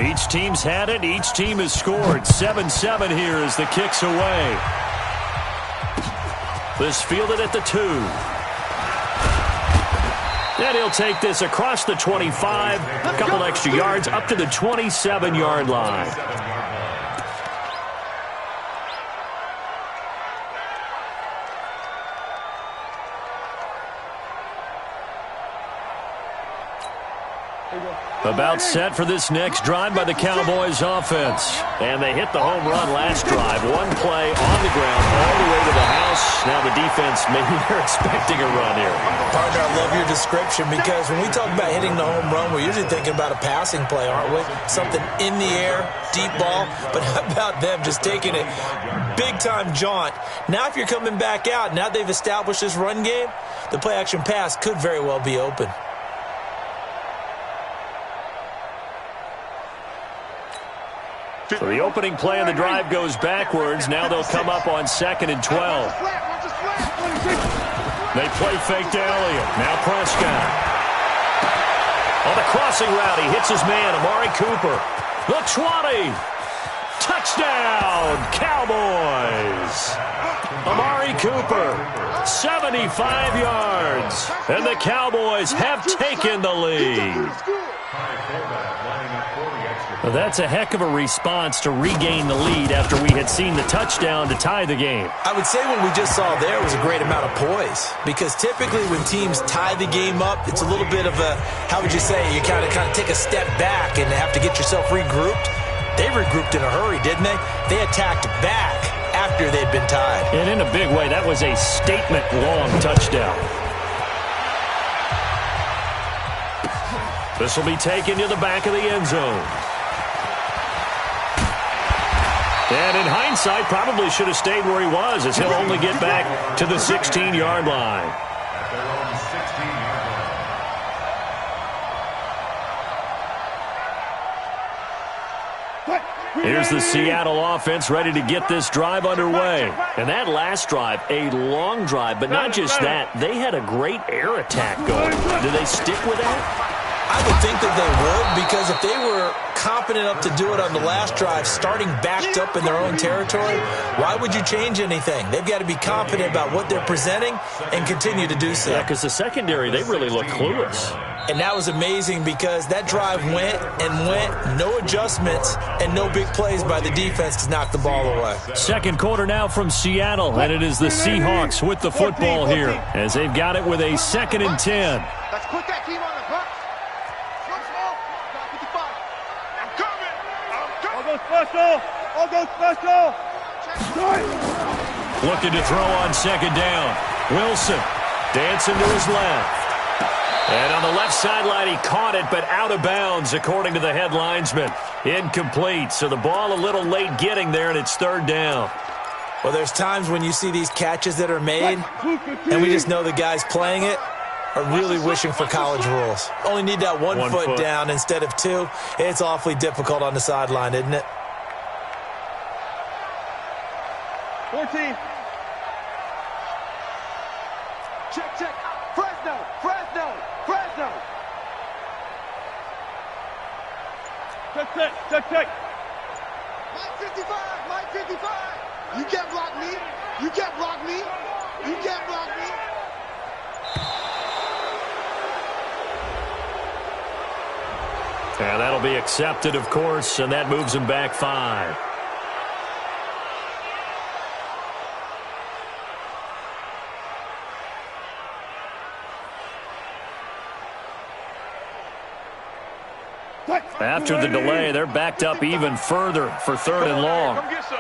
Each team's had it. Each team has scored. 7-7 here as the kick's away. This fielded at the 2. And he'll take this across the 25. A couple extra yards up to the 27-yard line. About set for this next drive by the Cowboys offense. And they hit the home run last drive. One play on the ground all the way to the house. Now the defense, maybe they're expecting a run here. Partner, I love your description because when we talk about hitting the home run, we're usually thinking about a passing play, aren't we? Something in the air, deep ball. But how about them just taking it big-time jaunt? Now if you're coming back out, now they've established this run game, the play-action pass could very well be open. So the opening play of the drive goes backwards. Now they'll come up on 2nd and 12. They play fake to Elliott. Now Prescott. On the crossing route, he hits his man, Amari Cooper. The 20. Touchdown, Cowboys. Amari Cooper, 75 yards. And the Cowboys have taken the lead. Well, that's a heck of a response to regain the lead after we had seen the touchdown to tie the game. I would say what we just saw there was a great amount of poise, because typically when teams tie the game up, it's a little bit of a, how would you say, you kind of take a step back and have to get yourself regrouped. They regrouped in a hurry, didn't they? They attacked back after they'd been tied. And in a big way, that was a statement-long touchdown. This will be taken to the back of the end zone. And in hindsight, probably should have stayed where he was, as he'll only get back to the 16-yard line. Here's the Seattle offense ready to get this drive underway. And that last drive, a long drive, but not just that, they had a great air attack going. Do they stick with that? I would think that they would, because if they were confident enough to do it on the last drive, starting backed up in their own territory, why would you change anything? They've got to be confident about what they're presenting and continue to do so. Yeah, because the secondary, they really look clueless. And that was amazing because that drive went and went, no adjustments, and no big plays by the defense to knock the ball away. Second quarter now from Seattle, and it is the Seahawks with the football here as they've got it with a 2nd and 10. Let's put that team on the box. I'll go special. Looking to throw on 2nd down. Wilson dancing to his left. And on the left sideline, he caught it, but out of bounds, according to the head linesman. Incomplete, so the ball a little late getting there, and it's 3rd down. Well, there's times when you see these catches that are made, and we just know the guys playing it are really wishing for college rules. Only need that one foot down instead of 2. It's awfully difficult on the sideline, isn't it? 14. Check. Fresno. Check. Mike 55. You can't block me. And that'll be accepted, of course, and that moves him back 5. After the delay, they're backed up even further for 3rd and long. Come get some.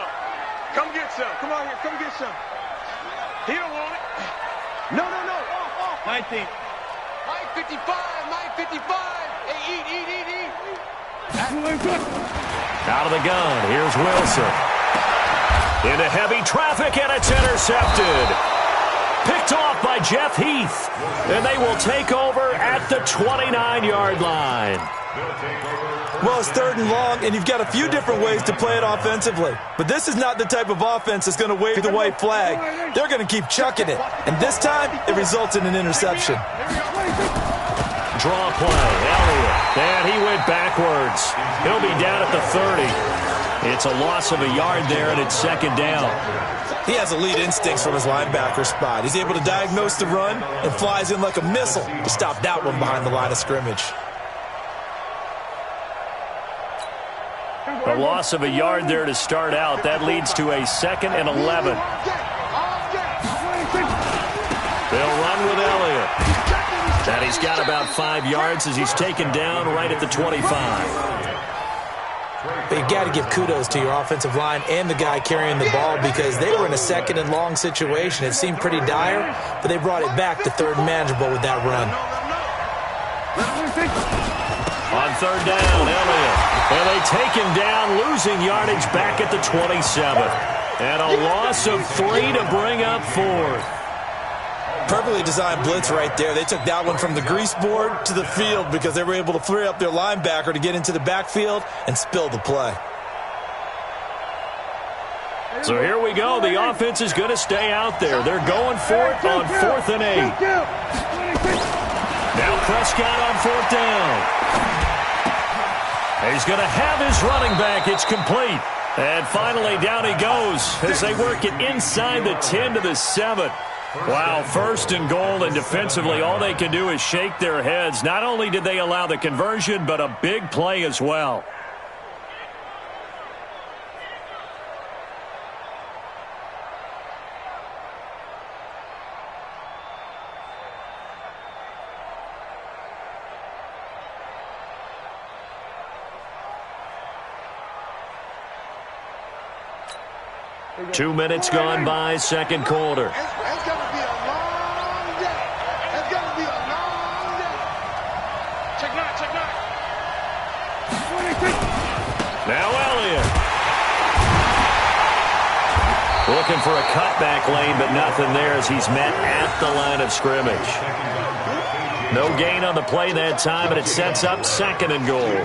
Come on here. Come get some. He don't want it. No. Off. 19. Mike 55. Hey, eat. Out of the gun, here's Wilson. Into heavy traffic, and it's intercepted. Picked off by Jeff Heath. And they will take over at the 29-yard line. Well, it's 3rd and long, and you've got a few different ways to play it offensively. But this is not the type of offense that's going to wave the white flag. They're going to keep chucking it. And this time, it results in an interception. draw play. Elliott. And he went backwards. He'll be down at the 30. It's a loss of a yard there, and it's second down. He has elite instincts from his linebacker spot. He's able to diagnose the run and flies in like a missile to stop that one behind the line of scrimmage. A loss of a yard there to start out. That leads to a 2nd and 11. They'll run with Elliott. And he's got about 5 yards as he's taken down right at the 25. But you got to give kudos to your offensive line and the guy carrying the ball because they were in a 2nd and long situation. It seemed pretty dire, but they brought it back to 3rd and manageable with that run. On 3rd down, Elliott. And they take him down, losing yardage back at the 27. And a loss of 3 to bring up 4th. Perfectly designed blitz right there. They took that one from the grease board to the field because they were able to free up their linebacker to get into the backfield and spill the play. So here we go. The offense is going to stay out there. They're going for it on 4th and 8. Now Prescott on 4th down. He's going to have his running back. It's complete. And finally down he goes as they work it inside the 10 to the 7. Wow, 1st and goal, and defensively all they can do is shake their heads. Not only did they allow the conversion, but a big play as well. Two minutes gone by, second quarter. It's going to be a long day. It's going to be a long day. Check nine, check nine. Now Elliott. Looking for a cutback lane, but nothing there as he's met at the line of scrimmage. No gain on the play that time, and it sets up 2nd and goal.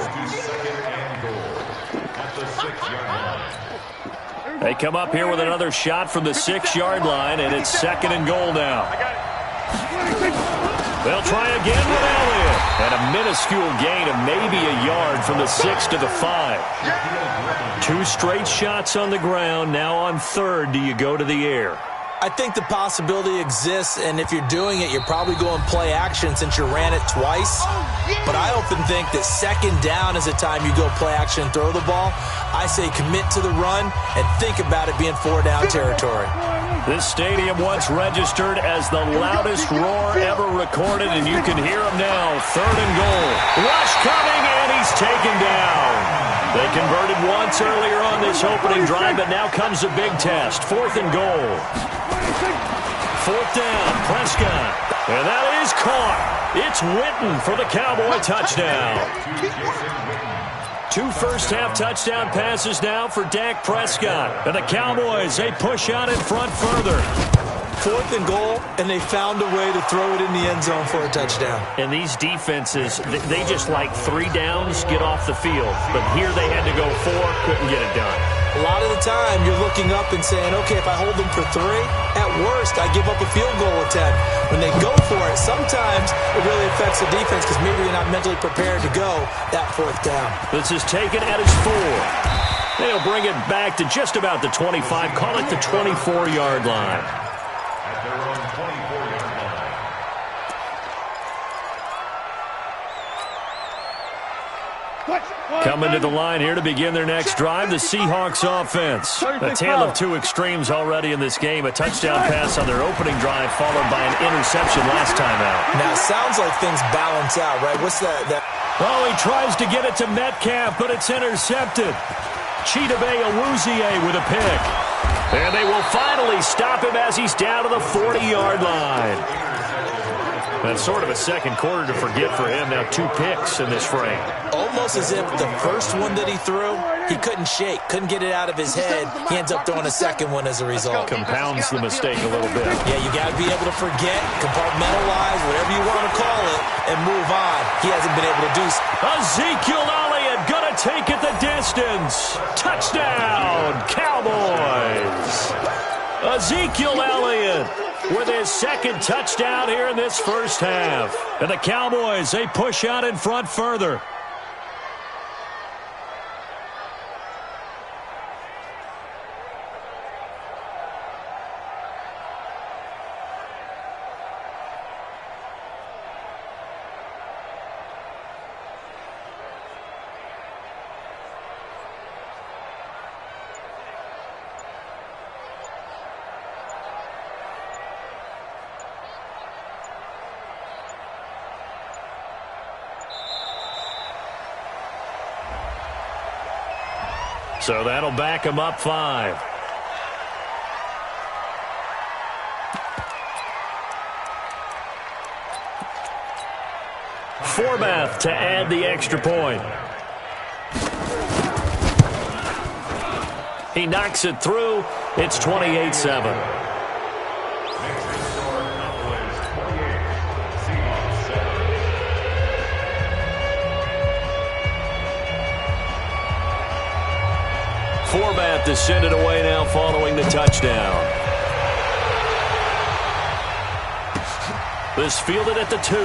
They come up here with another shot from the 6-yard line, and it's 2nd and goal now. They'll try again with Elliott. And a minuscule gain of maybe a yard from the 6 to the 5. 2 straight shots on the ground. Now on 3rd, do you go to the air? I think the possibility exists, and if you're doing it, you're probably going play action since you ran it twice. But I often think that 2nd down is the time you go play action and throw the ball. I say commit to the run and think about it being 4-down territory. This stadium once registered as the loudest roar ever recorded, and you can hear him now. 3rd and goal. Rush coming, and he's taken down. They converted once earlier on this opening drive, but now comes a big test. 4th and goal. 4th down, Prescott. And that is caught. It's Witten for the Cowboy touchdown. 2 first-half touchdown passes now for Dak Prescott. And the Cowboys, they push out in front further. 4th and goal, and they found a way to throw it in the end zone for a touchdown. And these defenses, they just like 3 downs, get off the field. But here they had to go 4, couldn't get it done. A lot of the time, you're looking up and saying, okay, if I hold them for 3, at worst, I give up a field goal attempt. When they go for it, sometimes it really affects the defense because maybe you're not mentally prepared to go that 4th down. This is taken at his 4. They'll bring it back to just about the 25, call it the 24-yard line. Coming to the line here to begin their next drive, the Seahawks offense. A tale of 2 extremes already in this game. A touchdown pass on their opening drive followed by an interception last time out. Now, it sounds like things balance out, right? What's that? Oh, he tries to get it to Metcalf, but it's intercepted. Chidobe Awuzie with a pick. And they will finally stop him as he's down to the 40-yard line. That's sort of a second quarter to forget for him. Now 2 picks in this frame. Almost as if the first one that he threw, he couldn't shake, couldn't get it out of his head. He ends up throwing a second one as a result. Compounds the mistake a little bit. Yeah, you got to be able to forget, compartmentalize, whatever you want to call it, and move on. He hasn't been able to do so. Ezekiel Elliott going to take it the distance. Touchdown, Cowboys. Ezekiel Elliott with his second touchdown here in this first half. And the Cowboys, they push out in front further. So that'll back him up 5. Forbath to add the extra point. He knocks it through. It's 28-7. Forbath to send it away now following the touchdown. This fielded at the 2.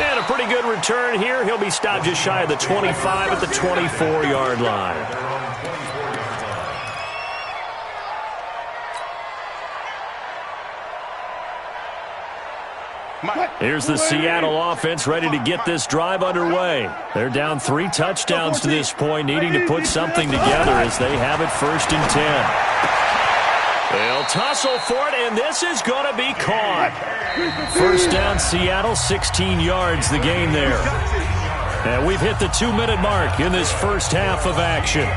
And a pretty good return here. He'll be stopped just shy of the 25 at the 24-yard line. Here's the Seattle offense ready to get this drive underway. They're down 3 touchdowns to this point, needing to put something together as they have it 1st and 10. They'll tussle for it, and this is going to be caught. 1st down, Seattle, 16 yards the gain there. And we've hit the 2-minute mark in this first half of action.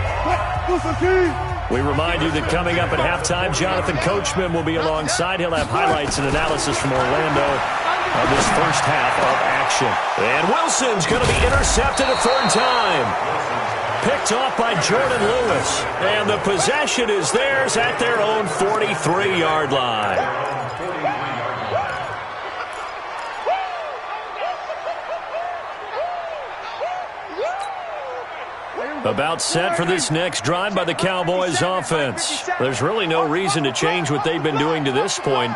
We remind you that coming up at halftime, Jonathan Coachman will be alongside. He'll have highlights and analysis from Orlando of this first half of action. And Wilson's going to be intercepted a 3rd time. Picked off by Jordan Lewis. And the possession is theirs at their own 43-yard line. About set for this next drive by the Cowboys offense. There's really no reason to change what they've been doing to this point.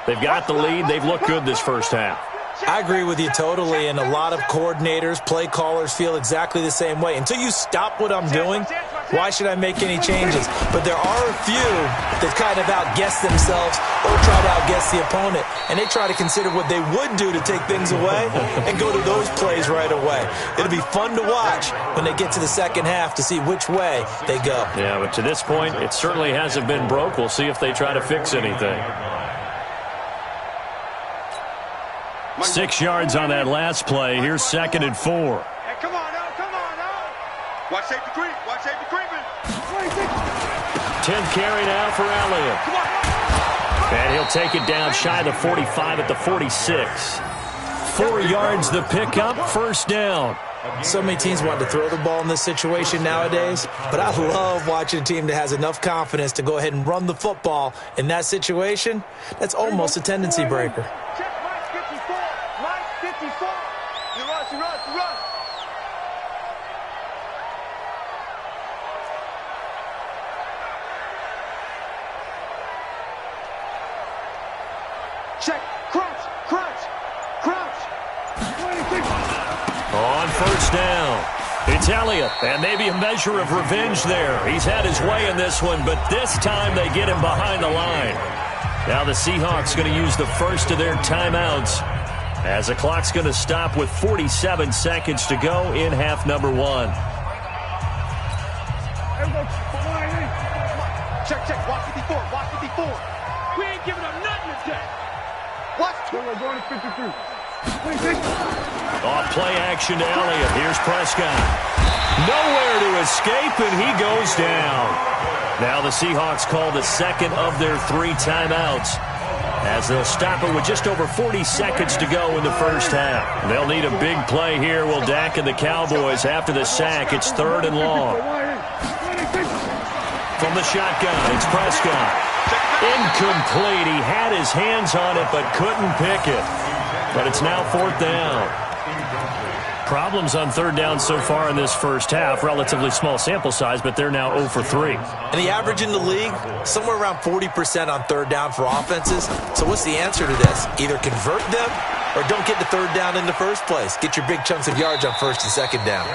They've got the lead. They've looked good this first half. I agree with you totally, and a lot of coordinators, play callers feel exactly the same way. Until you stop what I'm doing, why should I make any changes? But there are a few that kind of outguess themselves or try to outguess the opponent, and they try to consider what they would do to take things away and go to those plays right away. It'll be fun to watch when they get to the second half to see which way they go. Yeah, but to this point, it certainly hasn't been broke. We'll see if they try to fix anything. 6 yards on that last play. Here's 2nd and 4. Hey, come on now, come on now. Watch safety creep, watch safety creeping. 10th carry now for Elliott. Come on. And he'll take it down shy of the 45 at the 46. 4 yards the pickup, 1st down. So many teams want to throw the ball in this situation nowadays, but I love watching a team that has enough confidence to go ahead and run the football in that situation. That's almost a tendency breaker. Check, crunch, crunch, crunch. On 1st down, it's Elliott, and maybe a measure of revenge there. He's had his way in this one, but this time they get him behind the line. Now the Seahawks going to use the first of their timeouts as the clock's going to stop with 47 seconds to go in half number 1. Check, check, watch 54, watch 54. We ain't giving up nothing today. Watch. We're going to 53. Off play action to Elliott. Here's Prescott. Nowhere to escape, and he goes down. Now the Seahawks call the 2nd of their 3 timeouts as they'll stop it with just over 40 seconds to go in the first half. They'll need a big play here. Will Dak and the Cowboys after the sack. It's 3rd and long. From the shotgun, it's Prescott. Incomplete. He had his hands on it but couldn't pick it. But it's now 4th down. Problems on third down so far in this first half. Relatively small sample size, but they're now 0 for 3. And the average in the league, somewhere around 40% on third down for offenses. So what's the answer to this? Either convert them or don't get the third down in the first place. Get your big chunks of yards on first and second down.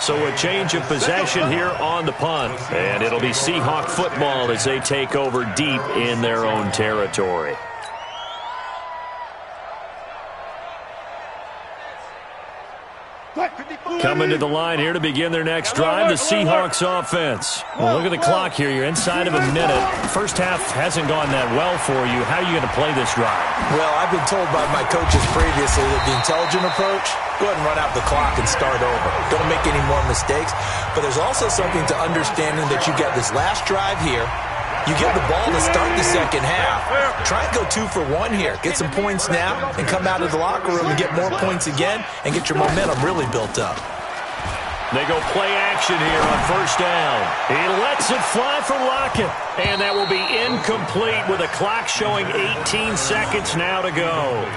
So a change of possession here on the punt. And it'll be Seahawk football as they take over deep in their own territory. Coming to the line here to begin their next drive, the Seahawks offense. Well, look at the clock here. You're inside of a minute. First half hasn't gone that well for you. How are you going to play this drive? Well, I've been told by my coaches previously that the intelligent approach, go ahead and run out the clock and start over. Don't make any more mistakes. But there's also something to understanding that you got this last drive here. You get the ball to start the second half. Try and go 2 for 1 here. Get some points now and come out of the locker room and get more points again and get your momentum really built up. They go play action here on first down. He lets it fly for Lockett. And that will be incomplete with a clock showing 18 seconds now to go.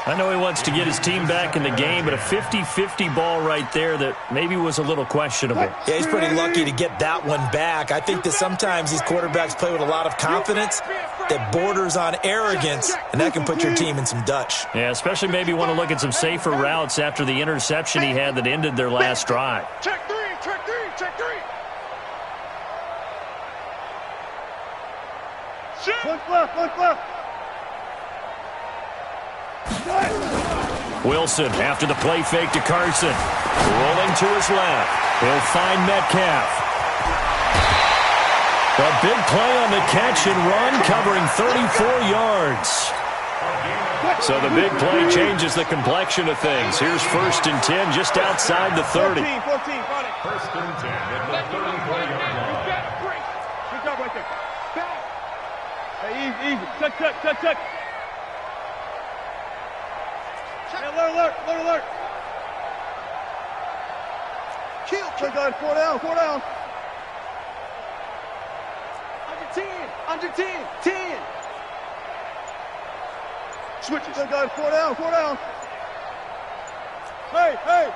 I know he wants to get his team back in the game, but a 50-50 ball right there that maybe was a little questionable. Yeah, he's pretty lucky to get that one back. I think that sometimes these quarterbacks play with a lot of confidence that borders on arrogance, and that can put your team in some Dutch. Yeah, especially maybe want to look at some safer routes after the interception he had that ended their last drive. Check three, check three, check three. Look left, look left. Wilson after the play fake to Carson. Rolling to his left. He'll find Metcalf. A big play on the catch and run, covering 34 yards. So the big play changes the complexion of things. Here's 1st and 10 just outside the 30. 14, 14, 1st and 10 at the 34-yard line. Good job right there. Hey, easy. Check. Alert. Kill. 4 down. Under 10. Switches. 4 down. Hey.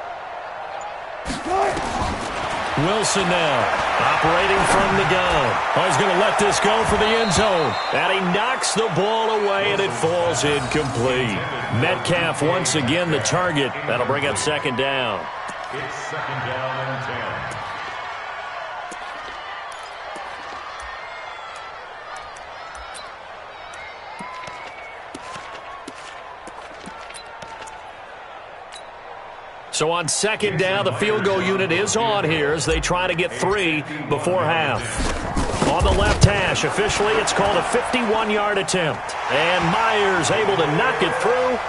Wilson now, operating from the gun. He's going to let this go for the end zone. And he knocks the ball away, and it falls incomplete. Metcalf once again the target. That'll bring up second down. It's second down and 10. So on second down, the field goal unit is on here as they try to get 3 before half. On the left hash, officially it's called a 51-yard attempt. And Myers able to knock it through.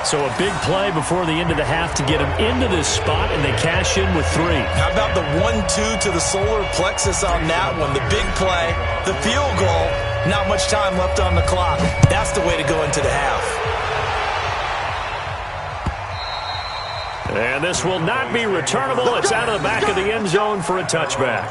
So a big play before the end of the half to get him into this spot, and they cash in with 3. How about the 1-2 to the solar plexus on that one? The big play, the field goal, not much time left on the clock. That's the way to go into the half. And this will not be returnable. It's out of the back of the end zone for a touchback.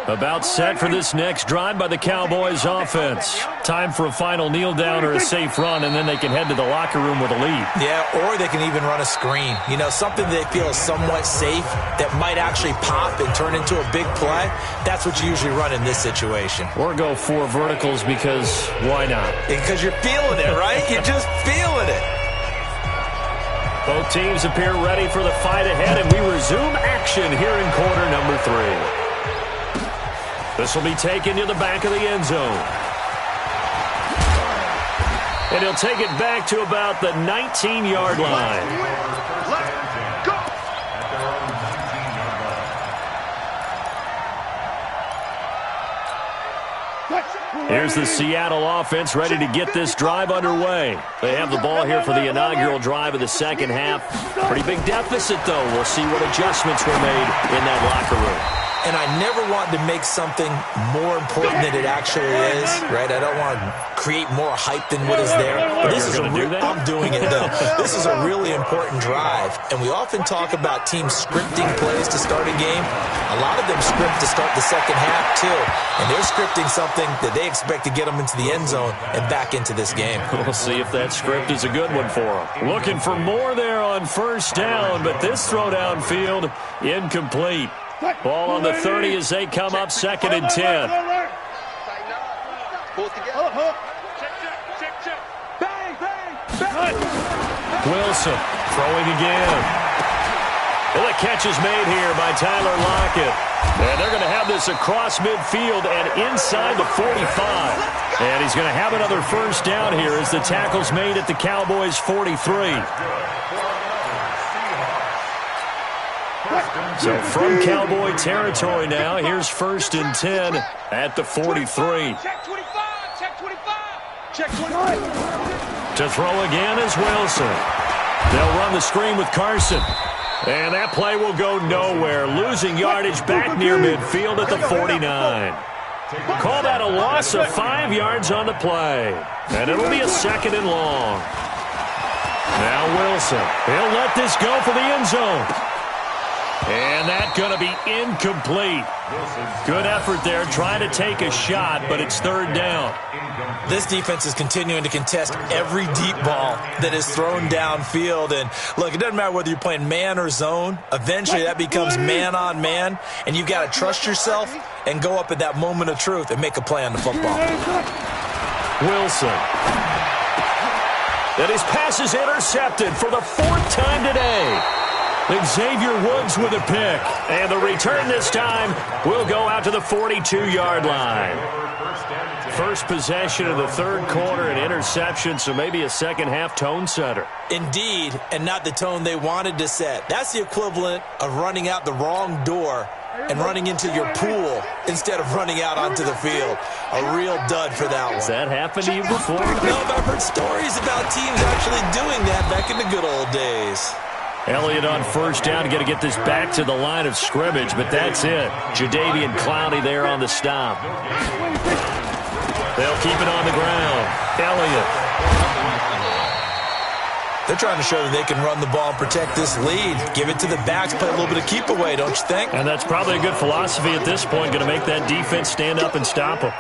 About set for this next drive by the Cowboys offense. Time for a final kneel down or a safe run, and then they can head to the locker room with a lead. Yeah, or they can even run a screen. You know, something they feel is somewhat safe that might actually pop and turn into a big play. That's what you usually run in this situation. Or go 4 verticals because why not? Because you're feeling it, right? You're just feeling it. Both teams appear ready for the fight ahead, and we resume action here in quarter number 3. This will be taken to the back of the end zone. And he'll take it back to about the 19-yard line. Let's go. Here's the Seattle offense ready to get this drive underway. They have the ball here for the inaugural drive of the second half. Pretty big deficit, though. We'll see what adjustments were made in that locker room. and I never want to make something more important than it actually is, right? I don't want to create more hype than what is there. But this is I'm doing it, though. This is a really important drive, and we often talk about teams scripting plays to start a game. A lot of them script to start the second half, too, and they're scripting something that they expect to get them into the end zone and back into this game. We'll see if that script is a good one for them. Looking for more there on first down, but this throw downfield incomplete. Ball on the 30 as they come up 2nd and 10. Wilson throwing again. Well, the catch is made here by Tyler Lockett. And they're going to have this across midfield and inside the 45. And he's going to have another first down here as the tackle's made at the Cowboys' 43. So from Cowboy territory now, here's 1st and 10 at the 43. Check 25, check 25, check 25. To throw again is Wilson. They'll run the screen with Carson. And that play will go nowhere, losing yardage back near midfield at the 49. Call that a loss of 5 yards on the play. And it'll be a 2nd and long. Now Wilson. He'll let this go for the end zone. And that's going to be incomplete. Good effort there, trying to take a shot, but it's 3rd down. This defense is continuing to contest every deep ball that is thrown downfield. And, look, it doesn't matter whether you're playing man or zone. Eventually that becomes man-on-man, and you've got to trust yourself and go up at that moment of truth and make a play on the football. Wilson. And his pass is intercepted for the 4th time today. Xavier Woods with a pick. And the return this time will go out to the 42-yard line. First possession of the 3rd quarter, an interception, so maybe a second-half tone setter. Indeed, and not the tone they wanted to set. That's the equivalent of running out the wrong door and running into your pool instead of running out onto the field. A real dud for that one. Has that happened to you before? No, but I've heard stories about teams actually doing that back in the good old days. Elliott on first down to get this back to the line of scrimmage, but that's it. Jadeveon Clowney there on the stop. They'll keep it on the ground. Elliott. They're trying to show that they can run the ball and protect this lead. Give it to the backs, play a little bit of keep away, don't you think? And that's probably a good philosophy at this point, going to make that defense stand up and stop them.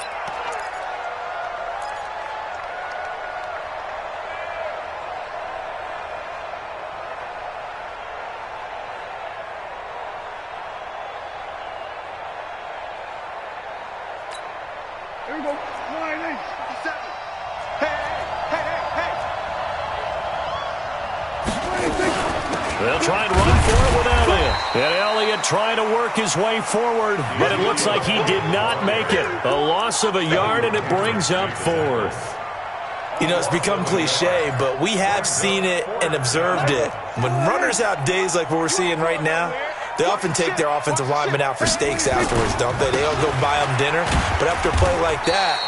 They'll try and run for it with Elliott. And Elliott trying to work his way forward, but it looks like he did not make it. A loss of a yard, and it brings up 4th. You know, it's become cliche, but we have seen it and observed it. When runners have days like what we're seeing right now, they often take their offensive linemen out for steaks afterwards, don't they? They'll go buy them dinner. But after a play like that,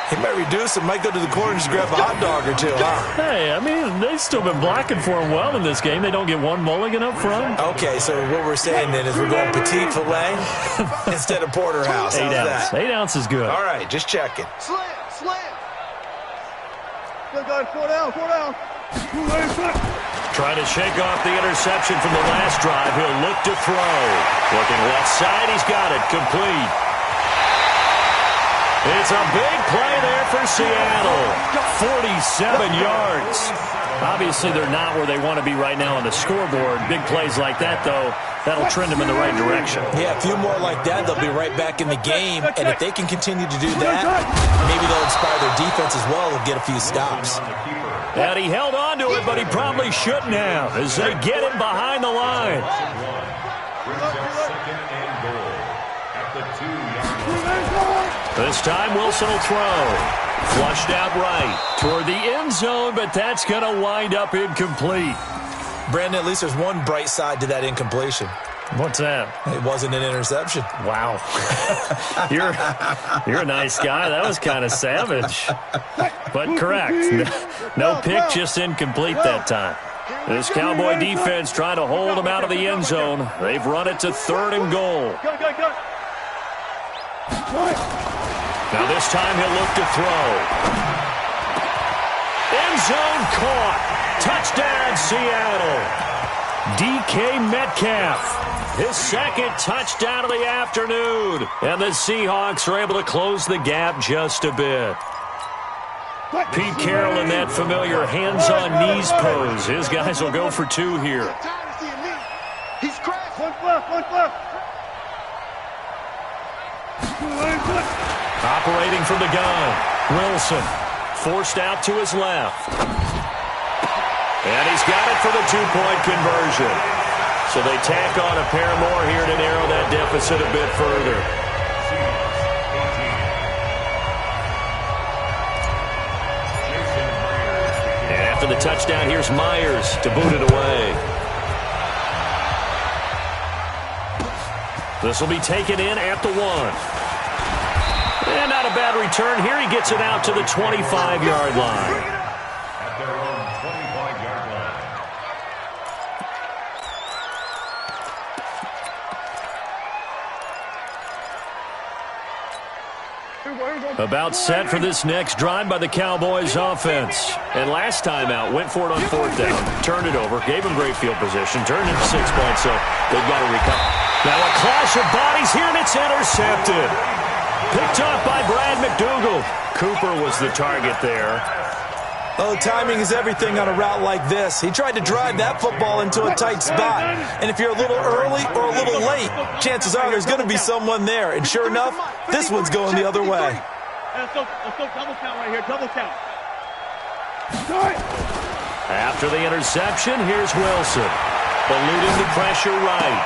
he might reduce it, might go to the corner and just grab a hot dog or two, huh? Hey, I mean, they've still been blocking for him well in this game. They don't get one mulligan up front. Okay, so what we're saying then is we're going petite filet instead of porterhouse. 8 ounce. 8 ounce is good. All right, just checking. Slam, slam. Still got 4 down, 4 down. Trying to shake off the interception from the last drive. He'll look to throw. Looking left side, he's got it. Complete. It's a big play there for Seattle. 47 yards. Obviously, they're not where they want to be right now on the scoreboard. Big plays like that, though, that'll trend them in the right direction. Yeah, a few more like that, they'll be right back in the game. And if they can continue to do that, maybe they'll inspire their defense as well and get a few stops. And he held on to it, but he probably shouldn't have as they get him behind the line. This time Wilson will throw. Flushed out right toward the end zone, but that's going to wind up incomplete. Brandon, at least there's one bright side to that incompletion. What's that? It wasn't an interception. Wow. You're a nice guy. That was kind of savage. But correct. No pick, just incomplete that time. This Cowboy defense trying to hold him out of the end zone. They've run it to 3rd and goal. Now this time he'll look to throw. End zone caught. Touchdown, Seattle. DK Metcalf. His 2nd touchdown of the afternoon. And the Seahawks are able to close the gap just a bit. Pete Carroll in that familiar hands-on knees pose. His guys will go for 2 here. He's crashed. One left. Operating from the gun. Wilson forced out to his left. And he's got it for the 2-point conversion. So they tack on a pair more here to narrow that deficit a bit further. And after the touchdown, here's Myers to boot it away. This will be taken in at the 1. And not a bad return here. He gets it out to the 25-yard line. At their own 25-yard line. About set for this next drive by the Cowboys offense. And last time out, went for it on 4th down, turned it over, gave him great field position, turned it to 6 points, so they've got to recover. Now a clash of bodies here, and it's intercepted. Picked up by Brad McDougal. Cooper was the target there. Oh, timing is everything on a route like this. He tried to drive that football into a tight spot. And if you're a little early or a little late, chances are there's going to be someone there. And sure enough, this one's going the other way. Let's go double count right here. Double count. After the interception, here's Wilson. Eluding the pressure right.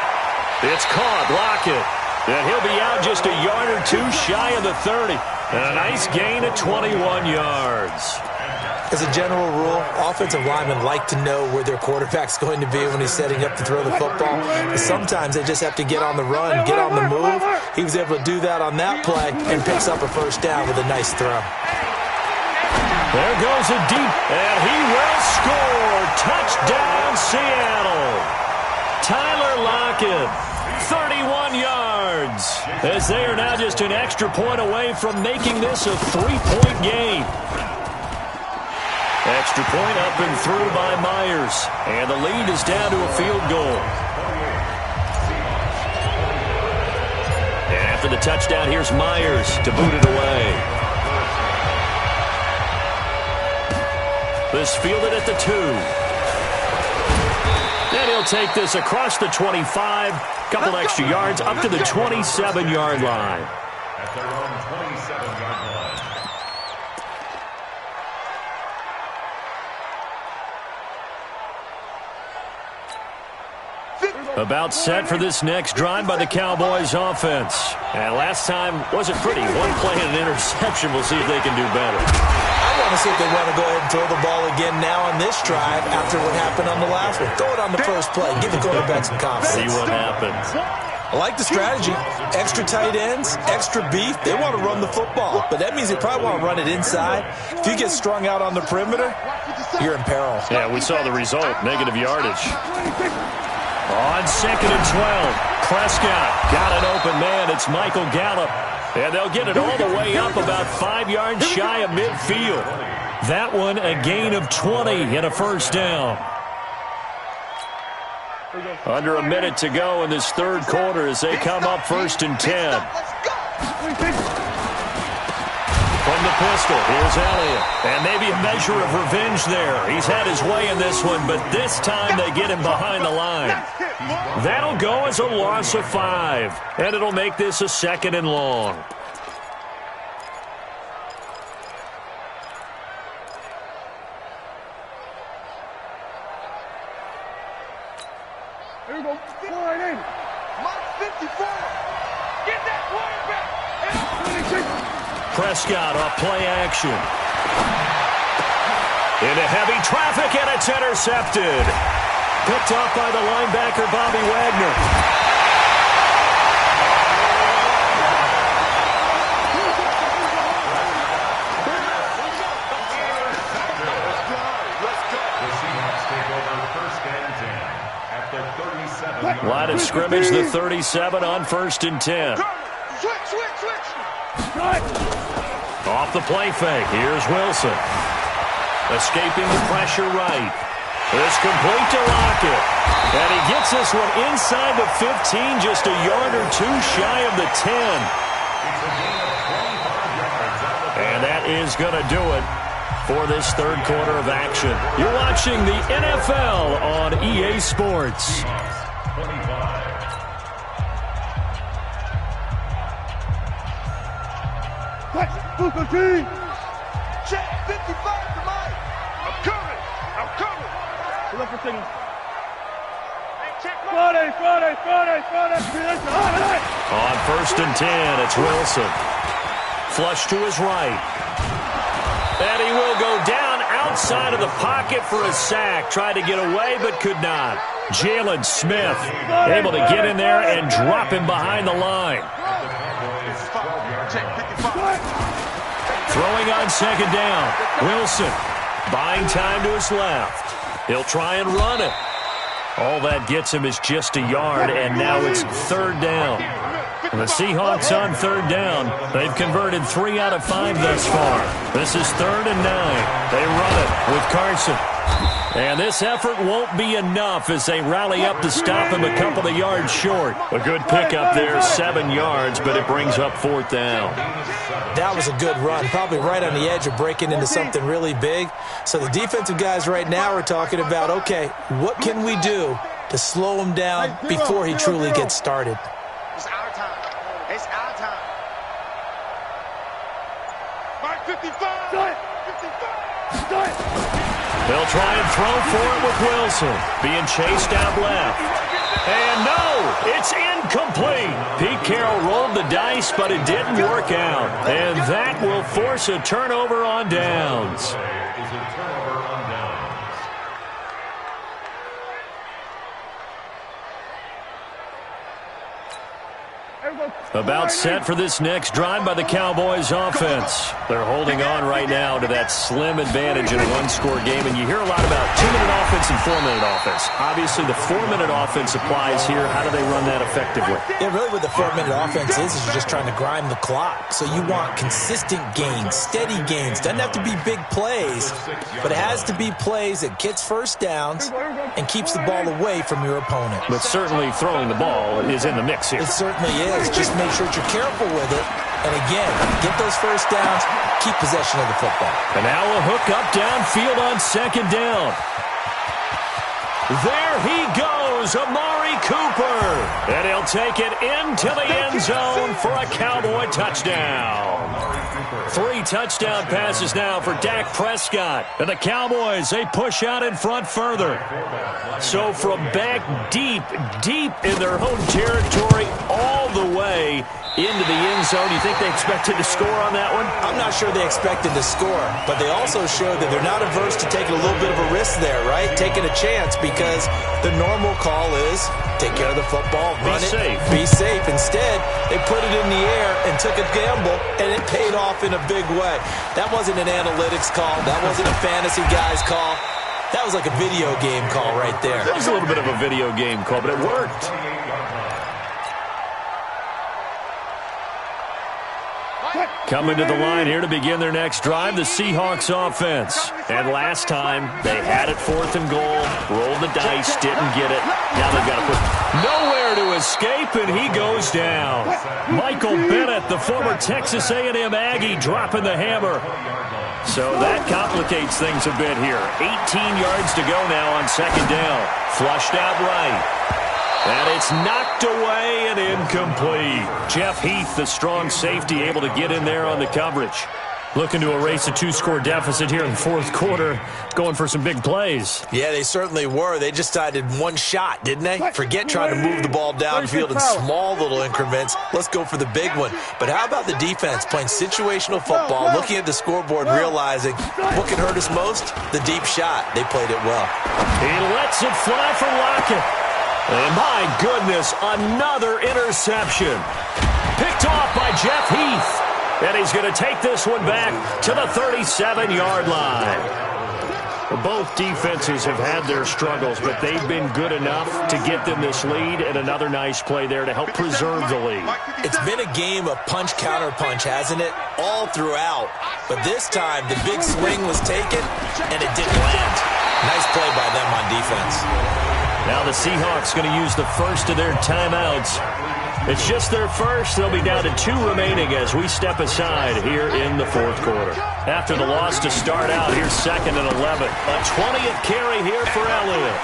It's caught. Lockett. And he'll be out just a yard or 2 shy of the 30. And a nice gain of 21 yards. As a general rule, offensive linemen like to know where their quarterback's going to be when he's setting up to throw the football. But sometimes they just have to get on the run, get on the move. He was able to do that on that play and picks up a 1st down with a nice throw. There goes a deep, and he will score. Touchdown, Seattle. Tyler Lockett, 31 yards, as they are now just an extra point away from making this a 3-point game. Extra point up and through by Myers, and the lead is down to a field goal. And after the touchdown, here's Myers to boot it away. This fielded at the 2. And he'll take this across the 25. Couple extra yards up to the 27-yard line. At their own 27-yard line. About set for this next drive by the Cowboys offense. And last time wasn't pretty. 1 play and an interception. We'll see if they can do better. I want to see if they want to go ahead and throw the ball again now on this drive after what happened on the last one. Throw it on the first play. Give the quarterback some confidence. See what happens. I like the strategy. Extra tight ends, extra beef. They want to run the football, but that means they probably want to run it inside. If you get strung out on the perimeter, you're in peril. Yeah, we saw the result. Negative yardage. On 2nd and 12, Prescott got an open man. It's Michael Gallup. And they'll get it all the way up about 5 yards shy of midfield. That one a gain of 20 and a 1st down. Under a minute to go in this 3rd quarter as they come up 1st and 10. From the pistol, here's Elliott. And maybe a measure of revenge there. He's had his way in this one, but this time they get him behind the line. That'll go as a loss of 5, and it'll make this a 2nd and long. Here we go. Line in. Mark 54. Get that quarterback. Prescott off play action. Into heavy traffic, and it's intercepted. Picked up by the linebacker, Bobby Wagner. The Seahawks take over scrimmage, the 37 on 1st and 10. Switch. Off the play fake. Here's Wilson. Escaping the pressure right. It's complete to Lockett. And he gets this one inside the 15, just a yard or two shy of the 10. And that is going to do it for this third quarter of action. You're watching the NFL on EA Sports. Check 55 to Mike. I'm coming. Look for signal. Friday. On 1st and 10, it's Wilson. Flush to his right. And he will go down outside of the pocket for a sack. Tried to get away, but could not. Jalen Smith able to get in there and drop him behind the line. Throwing on 2nd down. Wilson buying time to his left. He'll try and run it. All that gets him is just a yard, and now it's 3rd down. The Seahawks on 3rd down. They've converted 3 out of 5 thus far. This is 3rd and 9. They run it with Carson. And this effort won't be enough as they rally up to stop him a couple of yards short. A good pickup there, 7 yards, but it brings up 4th down. That was a good run, probably right on the edge of breaking into something really big. So the defensive guys right now are talking about, okay, what can we do to slow him down before he truly gets started? It's our time. Mike 55. 55. They'll try and throw for it with Wilson. Being chased out left. And no, it's incomplete. Pete Carroll rolled the dice, but it didn't work out. And that will force a turnover on downs. About set for this next drive by the Cowboys offense. They're holding on right now to that slim advantage in a one-score game, and you hear a lot about 2-minute offense and 4-minute offense. Obviously, the 4-minute offense applies here. How do they run that effectively? Yeah, really what the 4-minute offense is you're just trying to grind the clock. So you want consistent gains, steady gains. Doesn't have to be big plays, but it has to be plays that gets first downs and keeps the ball away from your opponent. But certainly throwing the ball is in the mix here. It certainly is. Just make sure that you're careful with it. And again, get those first downs, keep possession of the football. And now a hook up downfield on 2nd down. There he goes, Amari Cooper. And he'll take it into the end zone for a Cowboy touchdown. 3 touchdown passes now for Dak Prescott. And the Cowboys, they push out in front further. So from back deep in their own territory, all the way into the end zone. Do you think they expected to score on that one? I'm not sure they expected to score, but they also showed that they're not averse to taking a little bit of a risk there, right? Taking a chance, because the normal call is take care of the football, run it, be safe. Instead, they put it in the air and took a gamble, and it paid off in a big way. That wasn't an analytics call. That wasn't a fantasy guy's call. That was like a video game call right there. That was a little bit of a video game call, but it worked. Coming to the line here to begin their next drive, the Seahawks offense. And last time, they had it 4th and goal, rolled the dice, didn't get it. Now they've got to put nowhere to escape, and he goes down. Michael Bennett, the former Texas A&M Aggie, dropping the hammer. So that complicates things a bit here. 18 yards to go now on 2nd down. Flushed out right. And it's knocked away and incomplete. Jeff Heath, the strong safety, able to get in there on the coverage. Looking to erase a 2-score deficit here in the 4th quarter. Going for some big plays. Yeah, they certainly were. They just decided one shot, didn't they? Forget trying to move the ball downfield in small little increments. Let's go for the big one. But how about the defense playing situational football, looking at the scoreboard, realizing what can hurt us most? The deep shot. They played it well. He lets it fly for Lockett. And my goodness, another interception. Picked off by Jeff Heath. And he's going to take this one back to the 37-yard line. Both defenses have had their struggles, but they've been good enough to get them this lead, and another nice play there to help preserve the lead. It's been a game of punch-counter-punch, hasn't it? All throughout. But this time, the big swing was taken, and it didn't land. Nice play by them on defense. Now the Seahawks going to use the first of their timeouts. It's just their first. They'll be down to 2 remaining as we step aside here in the fourth quarter. After the loss to start out, here's 2nd and 11. A 20th carry here for Elliott.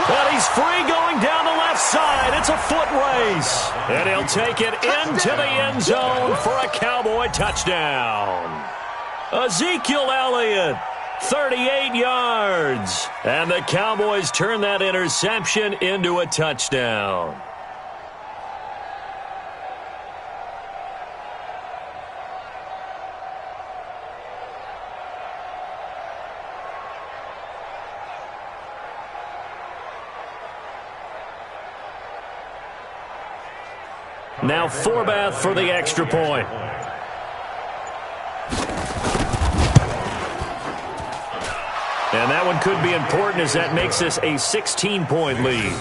And he's free going down the left side. It's a foot race. And he'll take it into the end zone for a Cowboy touchdown. Ezekiel Elliott, 38 yards. And the Cowboys turn that interception into a touchdown. Now Forbath for the extra point. And that one could be important as that makes this a 16-point lead.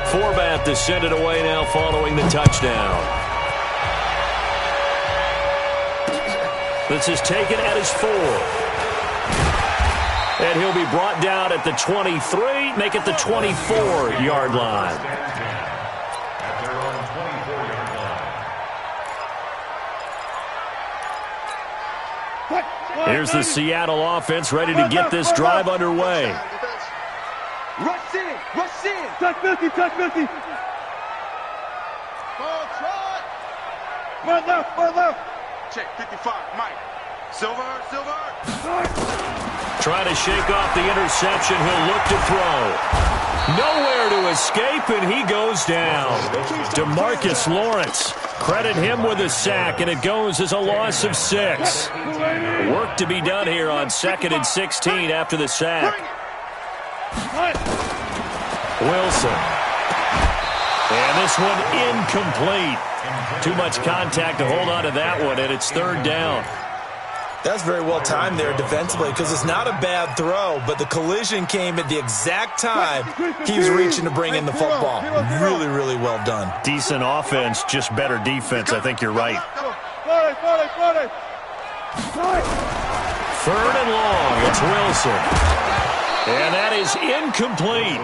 Forbath to send it away now following the touchdown. This is taken at his 4. And he'll be brought down at the 23, make it the 24-yard line. Here's the Seattle offense ready to get this drive underway. Rush in, rush in. Touch 50, touch 50. Right left. Check 55, Mike. Silver. Trying to shake off the interception. He'll look to throw. Nowhere to escape, and he goes down. DeMarcus Lawrence. Credit him with a sack, and it goes as a loss of 6. Work to be done here on 2nd and 16 after the sack. Wilson. And this one incomplete. Too much contact to hold on to that one, and it's 3rd down. That's very well timed there defensively because it's not a bad throw, but the collision came at the exact time he was reaching to bring in the football. Really, really well done. Decent offense, just better defense. I think you're right. 3rd and long. It's Wilson. And that is incomplete.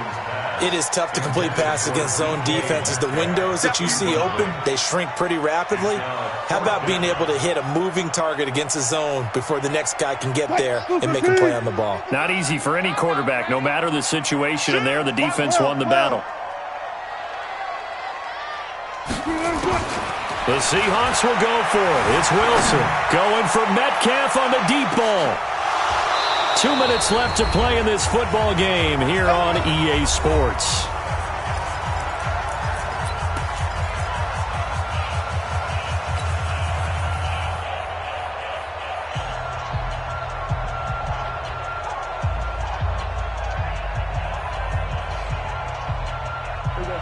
It is tough to complete passes against zone defenses. The windows that you see open, they shrink pretty rapidly. How about being able to hit a moving target against a zone before the next guy can get there and make a play on the ball? Not easy for any quarterback, no matter the situation, and there the defense won the battle. The Seahawks will go for it. It's Wilson going for Metcalf on the deep ball. 2 minutes left to play in this football game here on EA Sports.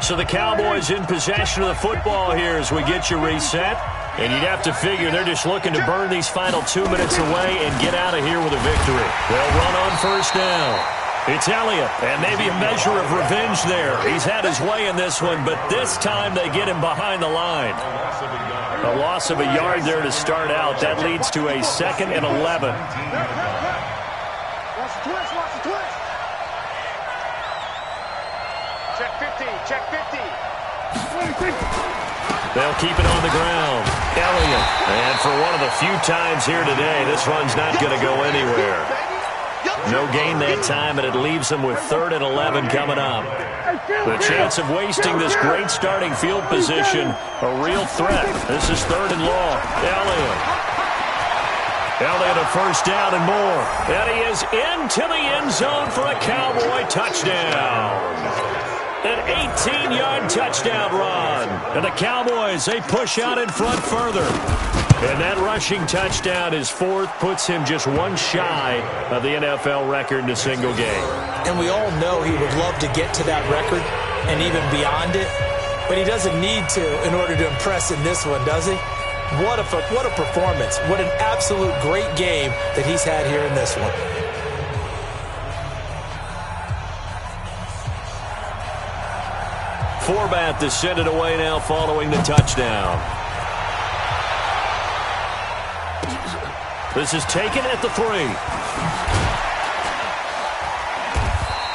So the Cowboys in possession of the football here as we get you reset. And you'd have to figure they're just looking to burn these final 2 minutes away and get out of here with a victory. They'll run on 1st down. It's Elliott, and maybe a measure of revenge there. He's had his way in this one, but this time they get him behind the line. A loss of a yard there to start out. That leads to a 2nd and 11. Check 50. They'll keep it on the ground. Elliott. And for one of the few times here today, this run's not going to go anywhere. No gain that time, and it leaves them with 3rd and 11 coming up. The chance of wasting this great starting field position, a real threat. This is 3rd and long. Elliott a 1st down and more. And he is into the end zone for a Cowboy touchdown. An 18-yard touchdown run. And the Cowboys, they push out in front further. And that rushing touchdown, his 4th, puts him just one shy of the NFL record in a single game. And we all know he would love to get to that record and even beyond it. But he doesn't need to in order to impress in this one, does he? What a performance. What an absolute great game that he's had here in this one. Forbath to send it away now following the touchdown. This is taken at the 3.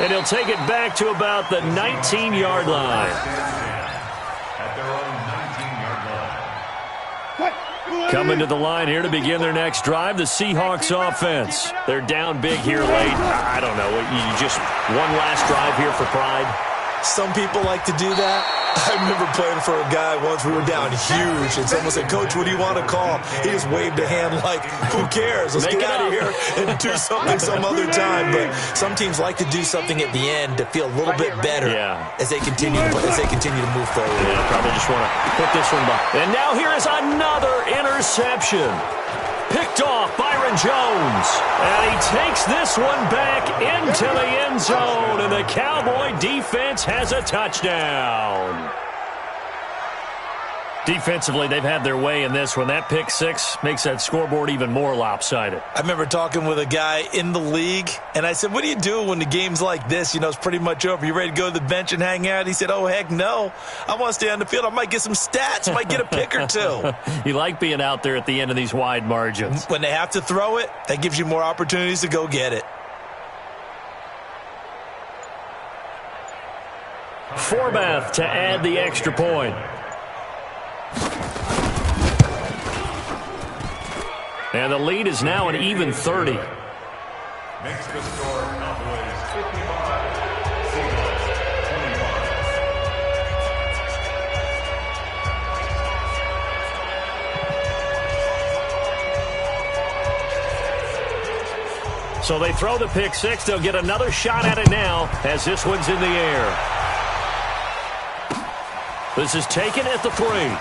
And he'll take it back to about the 19-yard line. At their own 19-yard line. Coming to the line here to begin their next drive, the Seahawks offense. They're down big here late. I don't know. You just one last drive here for pride? Some people like to do that. I remember playing for a guy once. We were down huge, and someone said, "Coach, what do you want to call?" He just waved a hand like, "Who cares? Let's get out of here and do something some other time." But some teams like to do something at the end to feel a little bit better as they continue to move forward. Yeah, probably just want to put this one by. And now here is another interception. Picked off Byron Jones. And he takes this one back into the end zone. And the Cowboy defense has a touchdown. Defensively, they've had their way in this one. That pick six makes that scoreboard even more lopsided. I remember talking with a guy in the league, and I said, "What do you do when the game's like this? You know, it's pretty much over. You ready to go to the bench and hang out?" He said, "Oh, heck no. I want to stay on the field. I might get some stats. I might get a pick or two." You like being out there at the end of these wide margins. When they have to throw it, that gives you more opportunities to go get it. Forbath to add the extra point. And the lead is now an even 30. Makes the score Cowboys 55, Seahawks 25. So they throw the pick six. They'll get another shot at it now as this one's in the air. This is taken at the 3.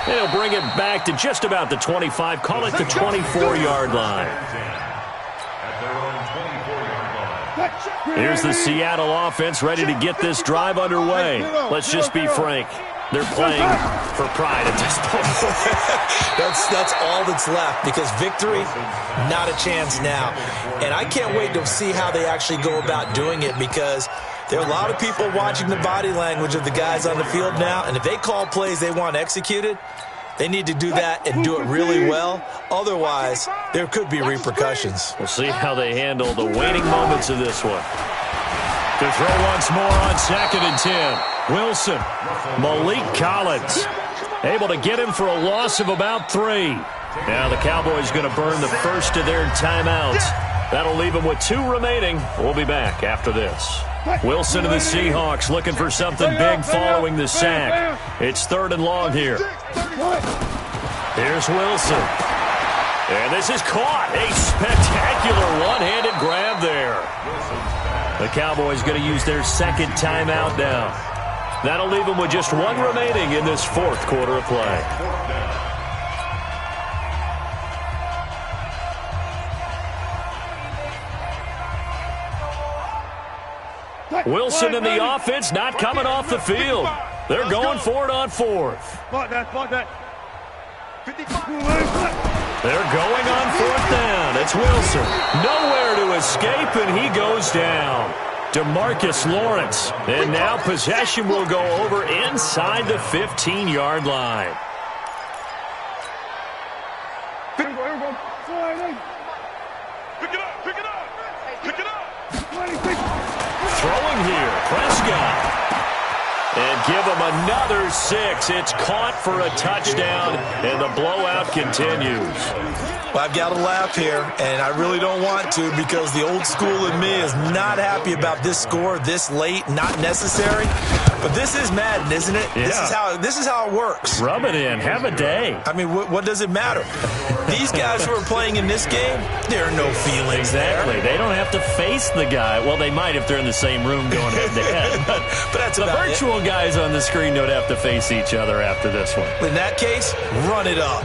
And he'll bring it back to just about the 25. Call it the 24-yard line. At their own 24-yard line. Here's the Seattle offense ready to get this drive underway. Let's just be frank. They're playing for pride at this point. That's all that's left, because victory, not a chance now. And I can't wait to see how they actually go about doing it, because there are a lot of people watching the body language of the guys on the field now, and if they call plays they want executed, they need to do that and do it really well. Otherwise, there could be repercussions. We'll see how they handle the waning moments of this one. To throw once more on 2nd and 10. Wilson, Malik Collins, able to get him for a loss of about 3. Now the Cowboys going to burn the first of their timeouts. That'll leave them with 2 remaining. We'll be back after this. Wilson and the Seahawks looking for something big following the sack. It's 3rd and long here. Here's Wilson. And this is caught. A spectacular one-handed grab there. The Cowboys going to use their 2nd timeout now. That'll leave them with just 1 remaining in this 4th quarter of play. Wilson and the offense not coming off the field. They're going for it on 4th. They're going on 4th down. It's Wilson. Nowhere to escape, and he goes down. DeMarcus Lawrence. And now possession will go over inside the 15-yard line. Pick it up. Throwing here, Prescott. And give him another 6. It's caught for a touchdown, and the blowout continues. Well, I've got to laugh here, and I really don't want to, because the old school in me is not happy about this score this late, not necessary. But this is Madden, isn't it? Yeah. This is how it works. Rub it in. Have a day. I mean, what does it matter? These guys who are playing in this game, there are no feelings Exactly. there. They don't have to face the guy. Well, they might if they're in the same room going head-to-head. But that's the about virtual guys on the screen don't have to face each other after this one. In that case, run it up.